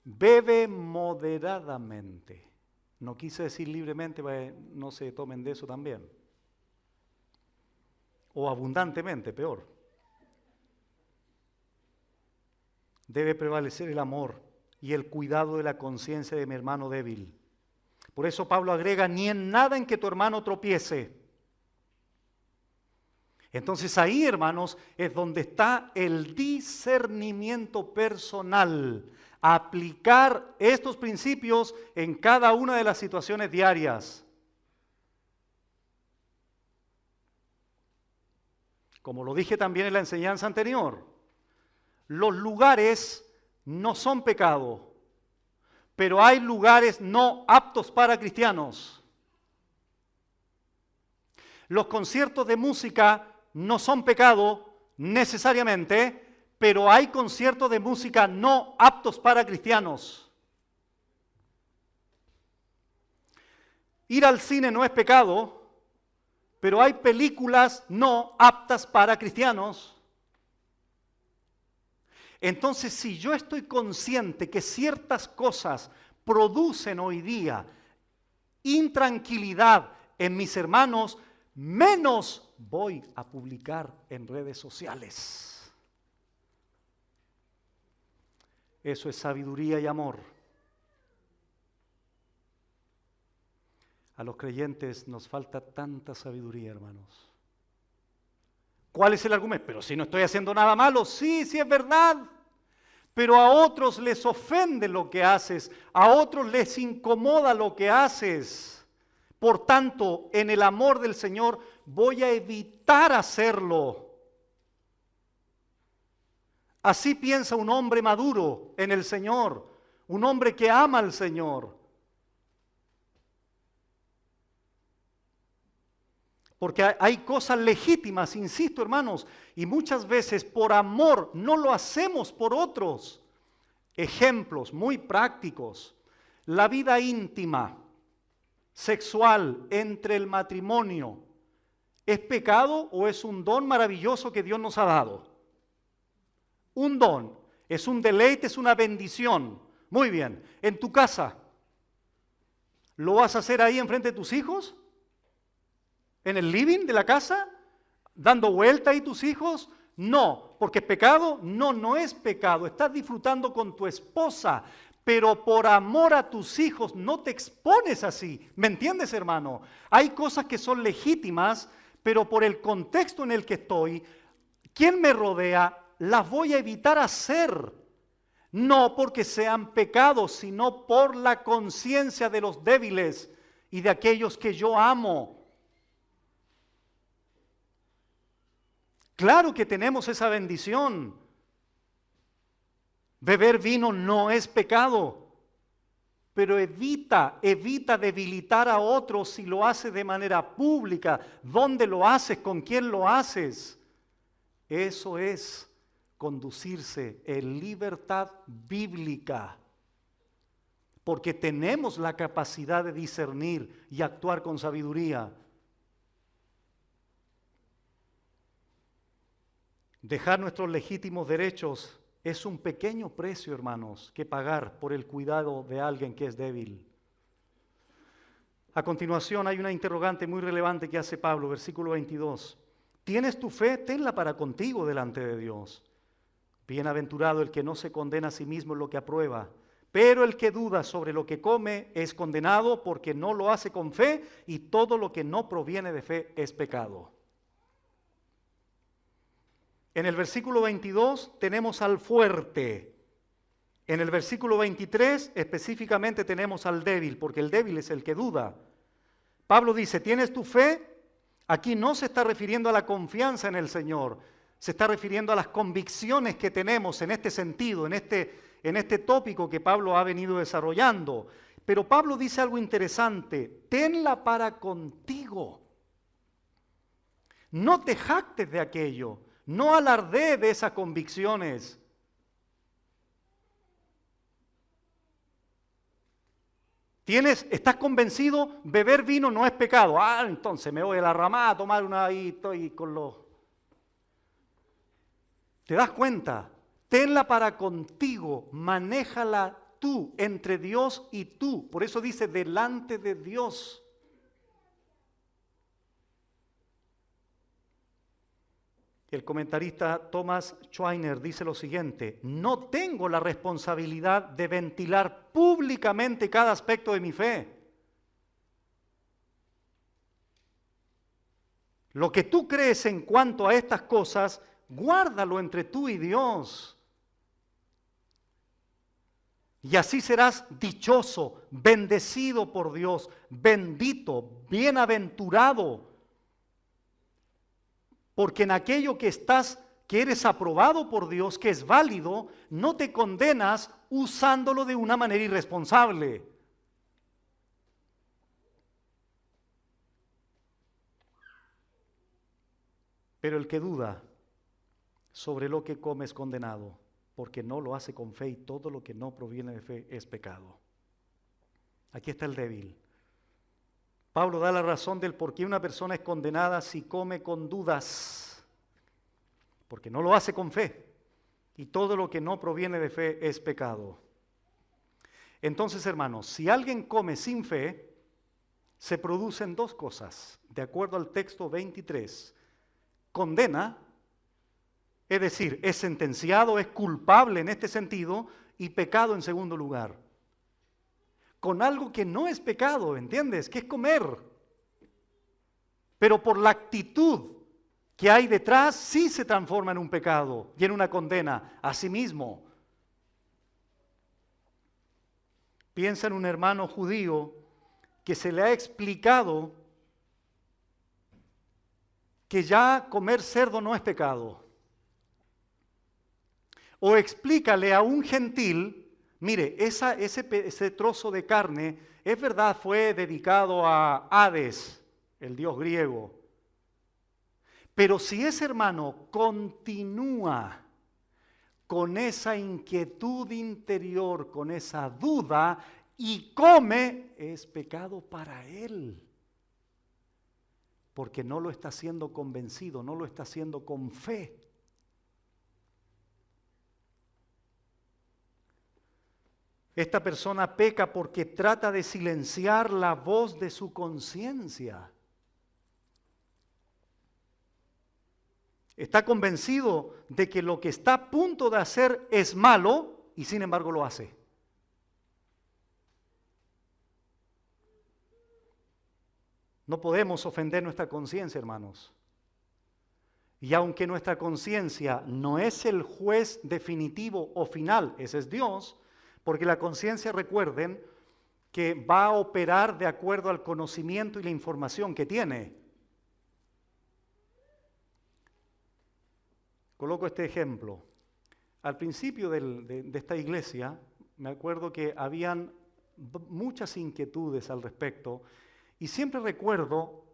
Bebe moderadamente. No quise decir libremente para que no se tomen de eso también. O abundantemente, peor. Debe prevalecer el amor y el cuidado de la conciencia de mi hermano débil. Por eso Pablo agrega, ni en nada en que tu hermano tropiece. Entonces ahí, hermanos, es donde está el discernimiento personal. Aplicar estos principios en cada una de las situaciones diarias. Como lo dije también en la enseñanza anterior, los lugares no son pecado, pero hay lugares no aptos para cristianos. Los conciertos de música no son pecado necesariamente, pero hay conciertos de música no aptos para cristianos. Ir al cine no es pecado, pero hay películas no aptas para cristianos. Entonces, si yo estoy consciente que ciertas cosas producen hoy día intranquilidad en mis hermanos, menos voy a publicar en redes sociales. Eso es sabiduría y amor. A los creyentes nos falta tanta sabiduría, hermanos. ¿Cuál es el argumento? Pero si no estoy haciendo nada malo, sí es verdad. Pero a otros les ofende lo que haces, a otros les incomoda lo que haces. Por tanto, en el amor del Señor voy a evitar hacerlo. Así piensa un hombre maduro en el Señor, un hombre que ama al Señor. Porque hay cosas legítimas, insisto, hermanos, y muchas veces por amor no lo hacemos por otros. Ejemplos muy prácticos. La vida íntima, sexual entre el matrimonio, ¿es pecado o es un don maravilloso que Dios nos ha dado? Un don, es un deleite, es una bendición. Muy bien, en tu casa, ¿lo vas a hacer ahí enfrente de tus hijos? ¿En el living de la casa? ¿Dando vuelta ahí tus hijos? No, porque es pecado. No, no es pecado. Estás disfrutando con tu esposa, pero por amor a tus hijos no te expones así. ¿Me entiendes, hermano? Hay cosas que son legítimas, pero por el contexto en el que estoy, quien me rodea, las voy a evitar hacer. No porque sean pecados, sino por la conciencia de los débiles y de aquellos que yo amo. Claro que tenemos esa bendición. Beber vino no es pecado, pero evita debilitar a otros si lo haces de manera pública. ¿Dónde lo haces? ¿Con quién lo haces? Eso es conducirse en libertad bíblica, porque tenemos la capacidad de discernir y actuar con sabiduría. Dejar nuestros legítimos derechos es un pequeño precio, hermanos, que pagar por el cuidado de alguien que es débil. A continuación hay una interrogante muy relevante que hace Pablo, versículo 22. ¿Tienes tu fe? Tenla para contigo delante de Dios. Bienaventurado el que no se condena a sí mismo en lo que aprueba, pero el que duda sobre lo que come es condenado porque no lo hace con fe, y todo lo que no proviene de fe es pecado. En el versículo 22 tenemos al fuerte. En el versículo 23 específicamente tenemos al débil, porque el débil es el que duda. Pablo dice, ¿tienes tu fe? Aquí no se está refiriendo a la confianza en el Señor, se está refiriendo a las convicciones que tenemos en este sentido, en este tópico que Pablo ha venido desarrollando. Pero Pablo dice algo interesante, tenla para contigo. No te jactes de aquello, no alardees de esas convicciones. ¿Estás convencido? Beber vino no es pecado. Entonces me voy a la ramada a tomar una y estoy con los... ¿Te das cuenta? Tenla para contigo, manéjala tú, entre Dios y tú. Por eso dice, delante de Dios. El comentarista Thomas Schweiner dice lo siguiente, no tengo la responsabilidad de ventilar públicamente cada aspecto de mi fe. Lo que tú crees en cuanto a estas cosas, guárdalo entre tú y Dios. Y así serás dichoso, bendecido por Dios, bendito, bienaventurado. Porque en aquello que eres aprobado por Dios, que es válido, no te condenas usándolo de una manera irresponsable. Pero el que duda sobre lo que come es condenado, porque no lo hace con fe, y todo lo que no proviene de fe es pecado. Aquí está el débil. Pablo da la razón del por qué una persona es condenada si come con dudas, porque no lo hace con fe, y todo lo que no proviene de fe es pecado. Entonces, hermanos, si alguien come sin fe, se producen dos cosas, de acuerdo al texto 23. Condena, es decir, es sentenciado, es culpable en este sentido, y pecado en segundo lugar. Con algo que no es pecado, ¿entiendes? Que es comer. Pero por la actitud que hay detrás, sí se transforma en un pecado y en una condena a sí mismo. Piensa en un hermano judío que se le ha explicado que ya comer cerdo no es pecado. O explícale a un gentil, mire, ese trozo de carne, es verdad, fue dedicado a Hades, el dios griego. Pero si ese hermano continúa con esa inquietud interior, con esa duda, y come, es pecado para él. Porque no lo está haciendo convencido, no lo está haciendo con fe. Esta persona peca porque trata de silenciar la voz de su conciencia. Está convencido de que lo que está a punto de hacer es malo y sin embargo lo hace. No podemos ofender nuestra conciencia, hermanos. Y aunque nuestra conciencia no es el juez definitivo o final, ese es Dios, porque la conciencia, recuerden, que va a operar de acuerdo al conocimiento y la información que tiene. Coloco este ejemplo. Al principio de esta iglesia, me acuerdo que habían muchas inquietudes al respecto, y siempre recuerdo,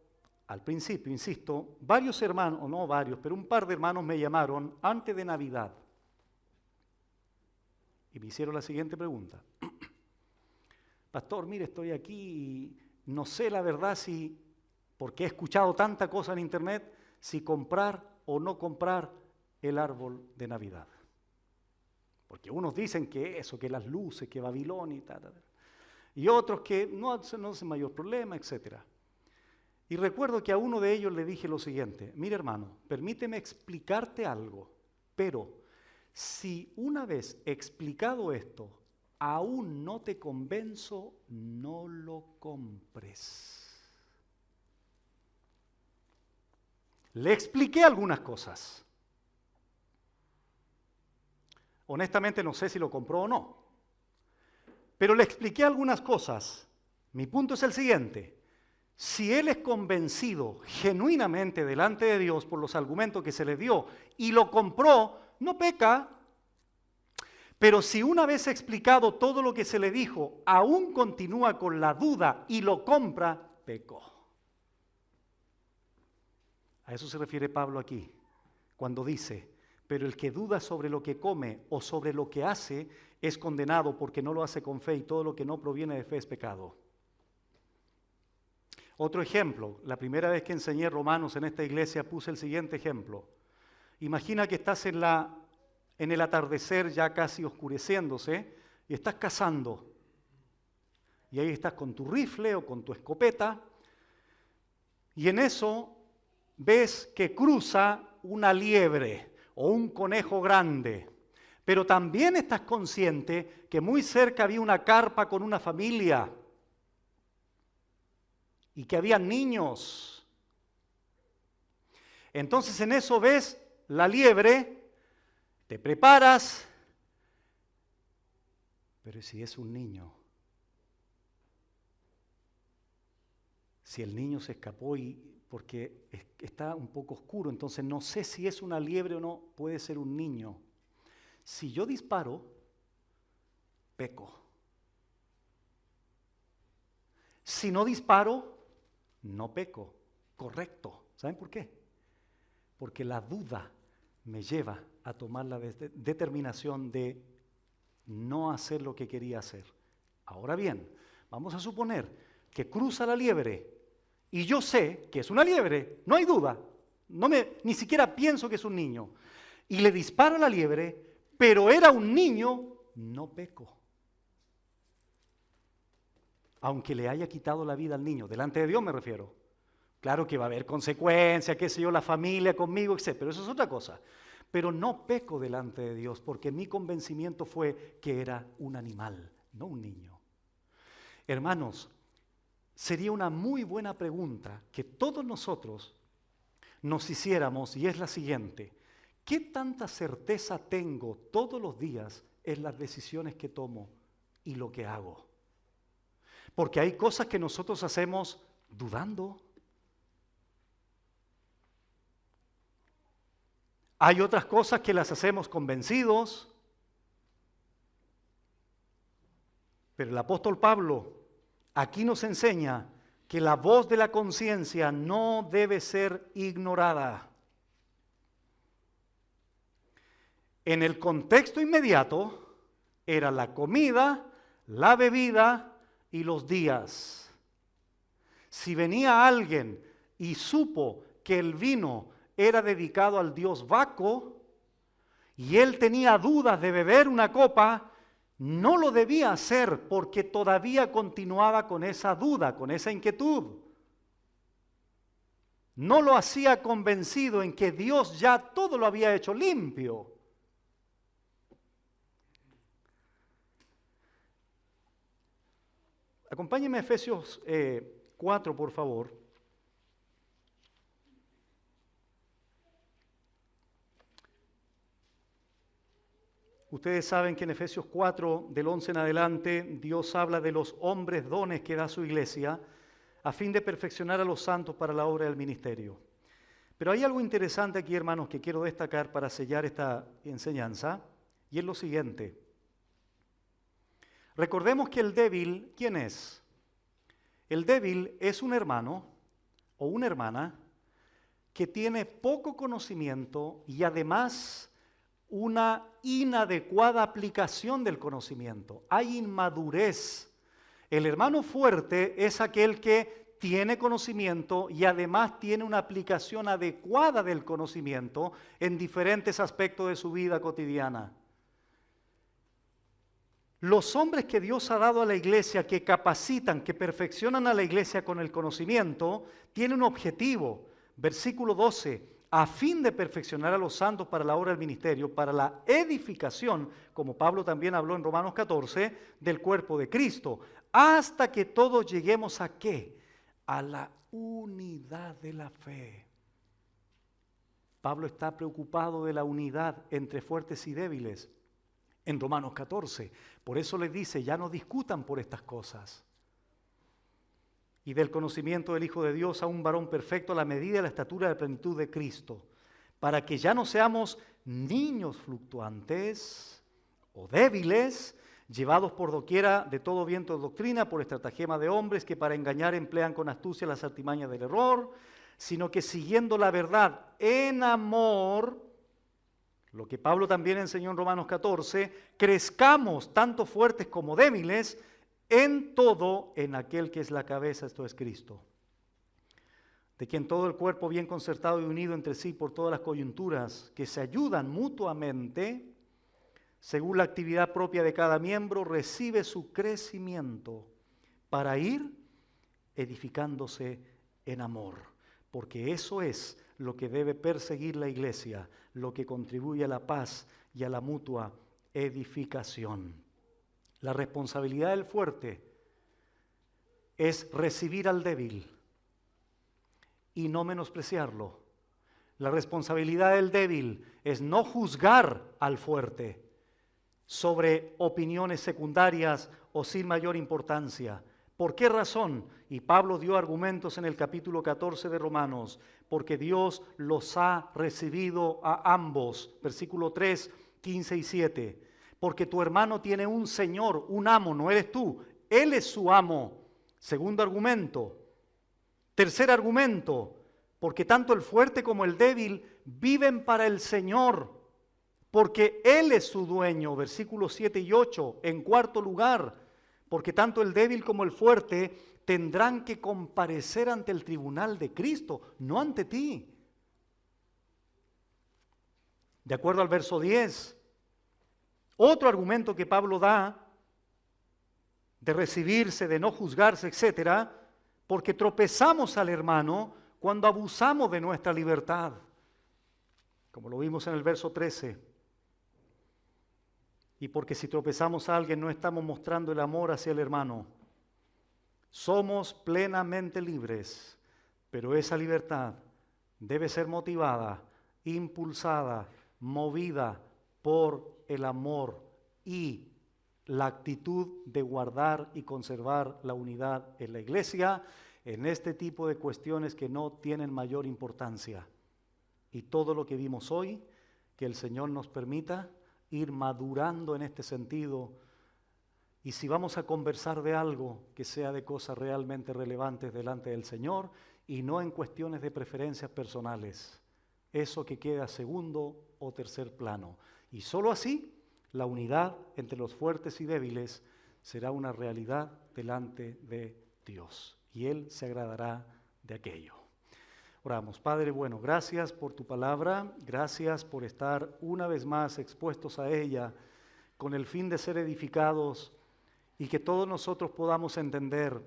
al principio, insisto, varios hermanos, o no varios, pero un par de hermanos me llamaron antes de Navidad. Y me hicieron la siguiente pregunta. Pastor, mire, estoy aquí y no sé la verdad porque he escuchado tanta cosa en internet, si comprar o no comprar el árbol de Navidad. Porque unos dicen que eso, que las luces, que Babilonia y tal. Y otros que no es mayor problema, etc. Y recuerdo que a uno de ellos le dije lo siguiente: mira, hermano, permíteme explicarte algo, pero si una vez explicado esto aún no te convenzo, no lo compres. Le expliqué algunas cosas. Honestamente no sé si lo compró o no. Pero le expliqué algunas cosas. Mi punto es el siguiente: si él es convencido genuinamente delante de Dios por los argumentos que se le dio y lo compró, no peca. Pero si una vez explicado todo lo que se le dijo, aún continúa con la duda y lo compra, pecó. A eso se refiere Pablo aquí, cuando dice: pero el que duda sobre lo que come o sobre lo que hace es condenado porque no lo hace con fe, y todo lo que no proviene de fe es pecado. Otro ejemplo: la primera vez que enseñé Romanos en esta iglesia puse el siguiente ejemplo. Imagina que estás en el atardecer, ya casi oscureciéndose, y estás cazando. Y ahí estás con tu rifle o con tu escopeta, y en eso ves que cruza una liebre o un conejo grande, pero también estás consciente que muy cerca había una carpa con una familia y que había niños. Entonces en eso ves la liebre, te preparas, pero si es un niño, si el niño se escapó porque está un poco oscuro, entonces no sé si es una liebre o no, puede ser un niño. Si yo disparo, peco. Si no disparo, no peco. Correcto. ¿Saben por qué? Porque la duda me lleva a tomar la determinación de no hacer lo que quería hacer. Ahora bien, vamos a suponer que cruza la liebre y yo sé que es una liebre, no hay duda, ni siquiera pienso que es un niño, y le disparo a la liebre, pero era un niño, no peco. Aunque le haya quitado la vida al niño, delante de Dios me refiero. Claro que va a haber consecuencias, qué sé yo, la familia conmigo, etc. Pero eso es otra cosa. Pero no peco delante de Dios porque mi convencimiento fue que era un animal, no un niño. Hermanos, sería una muy buena pregunta que todos nosotros nos hiciéramos, y es la siguiente: ¿qué tanta certeza tengo todos los días en las decisiones que tomo y lo que hago? Porque hay cosas que nosotros hacemos dudando. Hay otras cosas que las hacemos convencidos. Pero el apóstol Pablo aquí nos enseña que la voz de la conciencia no debe ser ignorada. En el contexto inmediato era la comida, la bebida y los días. Si venía alguien y supo que el vino era dedicado al dios Baco y él tenía dudas de beber una copa, no lo debía hacer porque todavía continuaba con esa duda, con esa inquietud. No lo hacía convencido en que Dios ya todo lo había hecho limpio. Acompáñenme a Efesios 4, por favor. Ustedes saben que en Efesios 4, del 11 en adelante, Dios habla de los hombres dones que da su iglesia a fin de perfeccionar a los santos para la obra del ministerio. Pero hay algo interesante aquí, hermanos, que quiero destacar para sellar esta enseñanza, y es lo siguiente. Recordemos que el débil, ¿quién es? El débil es un hermano o una hermana que tiene poco conocimiento y además una inadecuada aplicación del conocimiento. Hay inmadurez. El hermano fuerte es aquel que tiene conocimiento y además tiene una aplicación adecuada del conocimiento en diferentes aspectos de su vida cotidiana. Los hombres que Dios ha dado a la iglesia, que capacitan, que perfeccionan a la iglesia con el conocimiento, tienen un objetivo. Versículo 12, a fin de perfeccionar a los santos para la obra del ministerio, para la edificación, como Pablo también habló en Romanos 14, del cuerpo de Cristo, hasta que todos lleguemos ¿a qué? A la unidad de la fe. Pablo está preocupado de la unidad entre fuertes y débiles en Romanos 14. Por eso les dice, ya no discutan por estas cosas. Y del conocimiento del Hijo de Dios a un varón perfecto a la medida de la estatura de la plenitud de Cristo, para que ya no seamos niños fluctuantes o débiles, llevados por doquiera de todo viento de doctrina, por estratagema de hombres que para engañar emplean con astucia las artimañas del error, sino que siguiendo la verdad en amor, lo que Pablo también enseñó en Romanos 14, crezcamos tanto fuertes como débiles, en todo en aquel que es la cabeza, esto es Cristo, de quien todo el cuerpo bien concertado y unido entre sí por todas las coyunturas que se ayudan mutuamente, según la actividad propia de cada miembro, recibe su crecimiento para ir edificándose en amor, porque eso es lo que debe perseguir la iglesia, lo que contribuye a la paz y a la mutua edificación. La responsabilidad del fuerte es recibir al débil y no menospreciarlo. La responsabilidad del débil es no juzgar al fuerte sobre opiniones secundarias o sin mayor importancia. ¿Por qué razón? Y Pablo dio argumentos en el capítulo 14 de Romanos, porque Dios los ha recibido a ambos. Versículo 3, 15 y 7. Porque tu hermano tiene un señor, un amo, no eres tú. Él es su amo. Segundo argumento. Tercer argumento. Porque tanto el fuerte como el débil viven para el Señor. Porque Él es su dueño. Versículos 7 y 8. En cuarto lugar. Porque tanto el débil como el fuerte tendrán que comparecer ante el tribunal de Cristo, no ante ti. De acuerdo al verso 10. Otro argumento que Pablo da de recibirse, de no juzgarse, etcétera, porque tropezamos al hermano cuando abusamos de nuestra libertad, como lo vimos en el verso 13. Y porque si tropezamos a alguien no estamos mostrando el amor hacia el hermano. Somos plenamente libres, pero esa libertad debe ser motivada, impulsada, movida por el amor y la actitud de guardar y conservar la unidad en la iglesia en este tipo de cuestiones que no tienen mayor importancia. Y todo lo que vimos hoy, que el Señor nos permita ir madurando en este sentido. Y si vamos a conversar de algo, que sea de cosas realmente relevantes delante del Señor y no en cuestiones de preferencias personales. Eso que queda segundo o tercer plano. Y solo así, la unidad entre los fuertes y débiles será una realidad delante de Dios. Y Él se agradará de aquello. Oramos. Padre bueno, gracias por tu palabra. Gracias por estar una vez más expuestos a ella con el fin de ser edificados y que todos nosotros podamos entender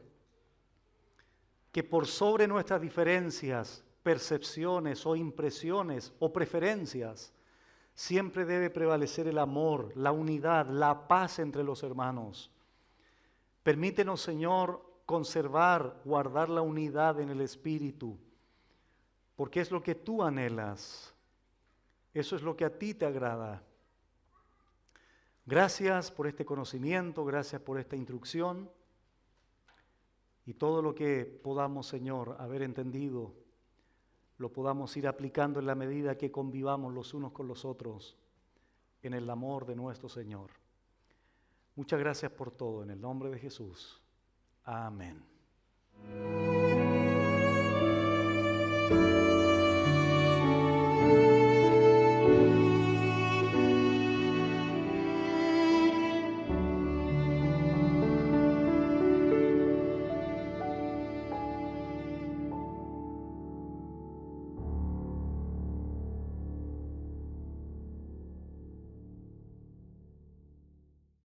que por sobre nuestras diferencias, percepciones o impresiones o preferencias, siempre debe prevalecer el amor, la unidad, la paz entre los hermanos. Permítenos, Señor, conservar, guardar la unidad en el Espíritu, porque es lo que tú anhelas, eso es lo que a ti te agrada. Gracias por este conocimiento, gracias por esta instrucción y todo lo que podamos, Señor, haber entendido, lo podamos ir aplicando en la medida que convivamos los unos con los otros en el amor de nuestro Señor. Muchas gracias por todo, en el nombre de Jesús. Amén.